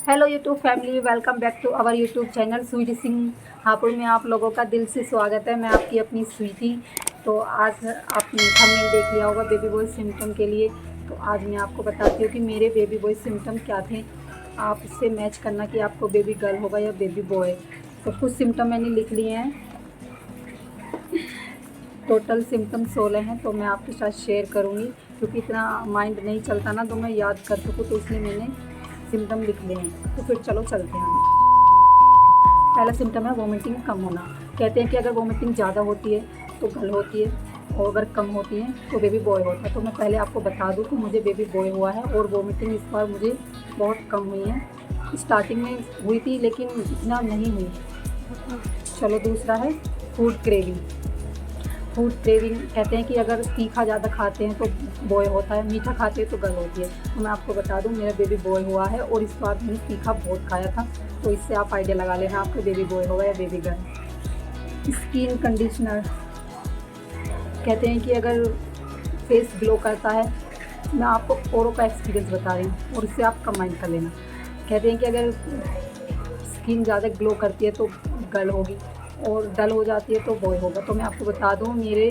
Hello YouTube family, welcome back to our YouTube channel Sweety Singh Hapur में आप लोगों का दिल से स्वागत है। मैं आपकी अपनी स्वीटी। तो आज आपने थंबनेल देख लिया होगा बेबी बॉय सिम्टम के लिए। तो आज मैं आपको बताती हूँ कि मेरे बेबी बॉय सिम्टम क्या थे। आप इससे मैच करना कि आपको बेबी गर्ल होगा या बेबी बॉय। तो कुछ सिम्टम मैंने लिख लिए हैं। टोटल सिम्टम 16 हैं, तो मैं आपके साथ शेयर करूँगी क्योंकि इतना माइंड नहीं चलता ना, तो मैं याद कर सकूँ, तो इसलिए मैंने सिम्टम लिख लिए हैं। तो फिर चलो चलते हैं। पहला सिम्टम है वोमिटिंग कम होना। कहते हैं कि अगर वोमिटिंग ज़्यादा होती है तो गर्ल होती है, और अगर कम होती है तो बेबी बॉय होता है। तो मैं पहले आपको बता दूं कि मुझे बेबी बॉय हुआ है और वोमिटिंग इस बार मुझे बहुत कम हुई है। स्टार्टिंग में हुई थी लेकिन इतना नहीं हुई। चलो दूसरा है फूड क्रेविंग। फूड क्रेविंग कहते हैं कि अगर तीखा ज़्यादा खाते हैं तो बॉय होता है, मीठा खाते हैं तो गर्ल होती है। तो मैं आपको बता दूं मेरा बेबी बॉय हुआ है और इस बार मैंने तीखा बहुत खाया था। तो इससे आप आइडिया लगा लेना आपका बेबी बॉय होगा या बेबी गर्ल। स्किन कंडीशनर कहते हैं कि अगर फेस ग्लो करता है, मैं आपको औरों का एक्सपीरियंस बता रही हूँ और इससे आप कंबाइन कर लेना। कहते हैं कि अगर स्किन ज़्यादा ग्लो करती है तो गर्ल होगी और डल हो जाती है तो बॉय होगा। तो मैं आपको बता दूँ मेरे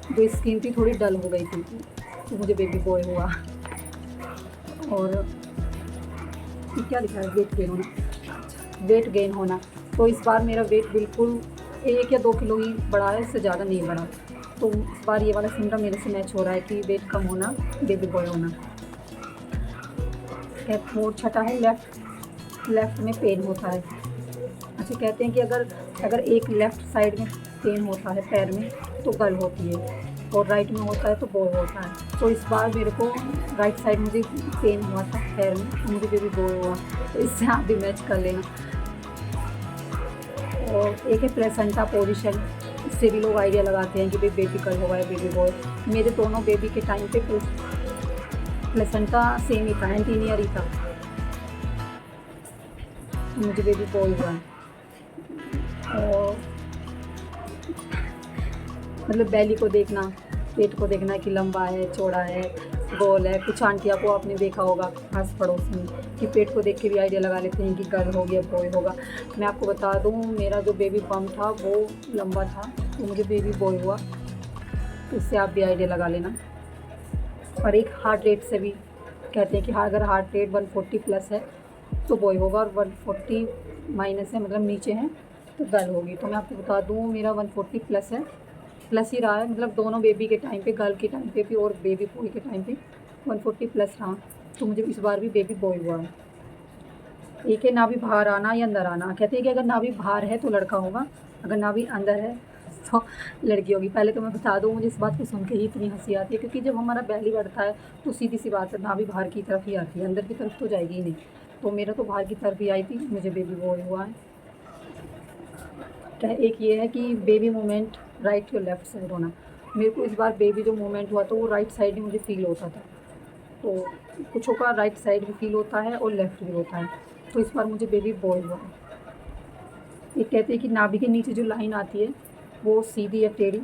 जो स्किन थी थोड़ी डल हो गई थी, तो मुझे बेबी बॉय हुआ। और ये क्या लिखा है, वेट गेन होना। वेट गेन होना, तो इस बार मेरा वेट बिल्कुल 1 या 2 किलो ही बढ़ा है, इससे ज़्यादा नहीं बढ़ा। तो इस बार ये वाला सिम्टम मेरे से मैच हो रहा है कि वेट कम होना, बेबी बॉय होना। और छठा है लेफ़्ट में पेन होता है। अच्छा, कहते हैं कि अगर एक लेफ़्ट साइड में पेन होता है पैर में तो गर्ल होती है, और राइट में होता है तो बॉय होता है। तो इस बार मेरे को राइट साइड मुझे पेन हुआ था पैर में, तो मुझे बेबी बॉय हुआ। तो इससे आप भी मैच कर लेना। और एक है प्लेसेंटा पोजीशन। इससे भी लोग आइडिया लगाते हैं कि भाई बेबी गर्ल होगा या बेबी बॉय। मेरे दोनों बेबी के टाइम पे प्लेसेंटा सेम ही था, एंटीनियर ही था, तो मुझे बेबी बॉय हुआ है। और मतलब बैली को देखना, पेट को देखना कि लंबा है, चौड़ा है, गोल है। कुछ आंटियाँ को आपने देखा होगा आस पड़ोस में कि पेट को देख के भी आइडिया लगा लेते हैं कि गर्ल होगी या बॉय होगा। मैं आपको बता दूँ मेरा जो बेबी बम्प था वो लंबा था, तो मुझे बेबी बॉय हुआ। तो इससे आप भी आइडिया लगा लेना। और एक हार्ट रेट से भी कहते हैं कि अगर हार्ट रेट 140 प्लस है तो बॉय होगा, और 140 माइनस है मतलब नीचे है तो गर्ल होगी। तो मैं आपको बता दूँ मेरा 140 प्लस है, प्लस ही रहा है, मतलब दोनों बेबी के टाइम पे, गर्ल के टाइम पे भी और बेबी बॉय के टाइम पे 140 प्लस रहा। तो मुझे इस बार भी बेबी बॉय हुआ है। एक है नाभि बाहर आना या अंदर आना। कहते हैं कि अगर नाभि बाहर है तो लड़का होगा, अगर नाभि अंदर है तो लड़की होगी। पहले तो मैं बता दूँ मुझे इस बात को सुन के ही इतनी हंसी आती है, क्योंकि जब हमारा बैली बढ़ता है तो सीधी सी बात है नाभि बाहर की तरफ ही आती है, अंदर की तरफ तो जाएगी ही नहीं। तो मेरा तो बाहर की तरफ ही आई थी, मुझे बेबी बॉय हुआ है। एक ये है कि baby movement right to left side होना। मेरे को इस बार बेबी जो मूवमेंट हुआ तो वो राइट साइड ही मुझे फ़ील होता था। तो कुछों का राइट साइड भी फ़ील होता है और लेफ़्ट भी होता है। तो इस बार मुझे बेबी बॉय हुआ है। ये कहते हैं कि नाभि के नीचे जो लाइन आती है वो सीधी या टेढ़ी।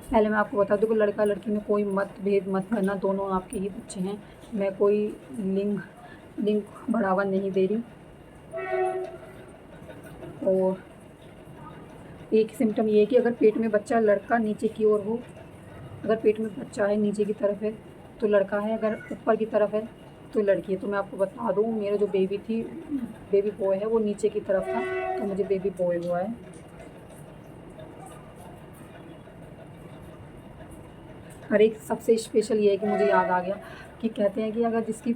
पहले मैं आपको बता दूँ कि लड़का लड़की में कोई मतभेद मत करना, दोनों आपके ही बच्चे हैं। मैं कोई लिंग लिंग बढ़ावा नहीं दे रही। और एक सिम्टम ये है कि अगर पेट में बच्चा लड़का नीचे की ओर हो, अगर पेट में बच्चा है नीचे की तरफ है तो लड़का है, अगर ऊपर की तरफ है तो लड़की है। तो मैं आपको बता दूँ मेरा जो बेबी थी, बेबी बॉय है, वो नीचे की तरफ था, तो मुझे बेबी बॉय हुआ है। और एक सबसे स्पेशल ये है कि मुझे याद आ गया कि कहते हैं कि अगर जिसकी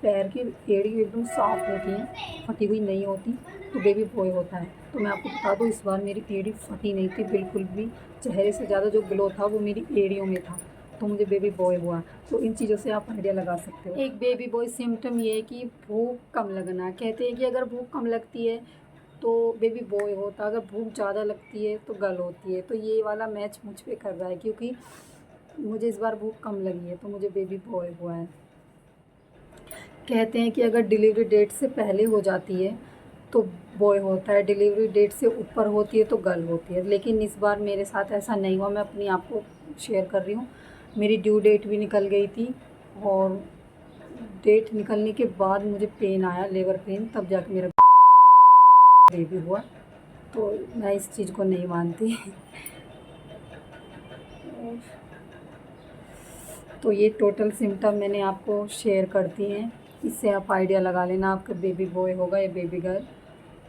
पैर की एड़ी एकदम साफ होती है, फटी हुई नहीं होती, तो बेबी बॉय होता है। तो मैं आपको बता दूँ इस बार मेरी एड़ी फटी नहीं थी बिल्कुल भी। चेहरे से ज़्यादा जो ग्लो था वो मेरी एड़ियों में था, तो मुझे बेबी बॉय हुआ। तो इन चीज़ों से आप आइडिया लगा सकते हो। एक बेबी बॉय सिम्टम ये है कि भूख कम लगना। कहते हैं कि अगर भूख कम लगती है तो बेबी बॉय होता, अगर भूख ज़्यादा लगती है तो गर्ल होती है। तो ये वाला मैच मुझ पे कर रहा है, क्योंकि मुझे इस बार भूख कम लगी है तो मुझे बेबी बॉय हुआ है। कहते हैं कि अगर डिलीवरी डेट से पहले हो जाती है तो बॉय होता है, डिलीवरी डेट से ऊपर होती है तो गर्ल होती है। लेकिन इस बार मेरे साथ ऐसा नहीं हुआ, मैं अपनी आप को शेयर कर रही हूँ। मेरी ड्यू डेट भी निकल गई थी और डेट निकलने के बाद मुझे पेन आया, लेबर पेन, तब जाके मेरा बेबी हुआ। तो मैं इस चीज़ को नहीं मानती। तो ये टोटल सिम्टम मैंने आपको शेयर कर दिए हैं, इससे आप आइडिया लगा लेना आपका बेबी बॉय होगा या बेबी गर्ल।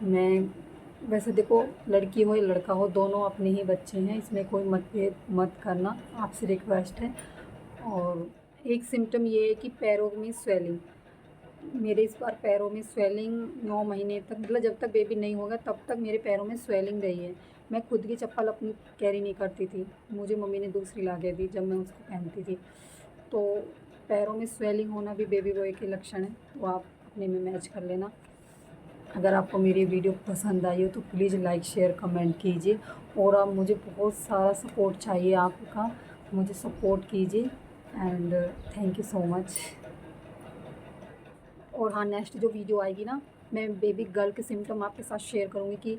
मैं वैसे देखो, लड़की हो या लड़का हो, दोनों अपने ही बच्चे हैं, इसमें कोई मतभेद मत करना, आपसे रिक्वेस्ट है। और एक सिम्टम ये है कि पैरों में स्वेलिंग, मेरे इस बार पैरों में स्वेलिंग 9 महीने तक, मतलब जब तक बेबी नहीं होगा तब तक मेरे पैरों में स्वेलिंग रही है। मैं खुद की चप्पल अपनी कैरी नहीं करती थी, मुझे मम्मी ने दूसरी ला के दी जब मैं उसको पहनती थी। तो पैरों में स्वेलिंग होना भी बेबी बॉय के लक्षण है, तो आप अपने में मैच कर लेना। अगर आपको मेरी वीडियो पसंद आई हो तो प्लीज़ लाइक शेयर कमेंट कीजिए, और आप मुझे बहुत सारा सपोर्ट चाहिए आपका, मुझे सपोर्ट कीजिए। And thank you so much. और हाँ, नेक्स्ट जो वीडियो आएगी ना, मैं बेबी गर्ल के सिम्टम आपके साथ शेयर करूँगी कि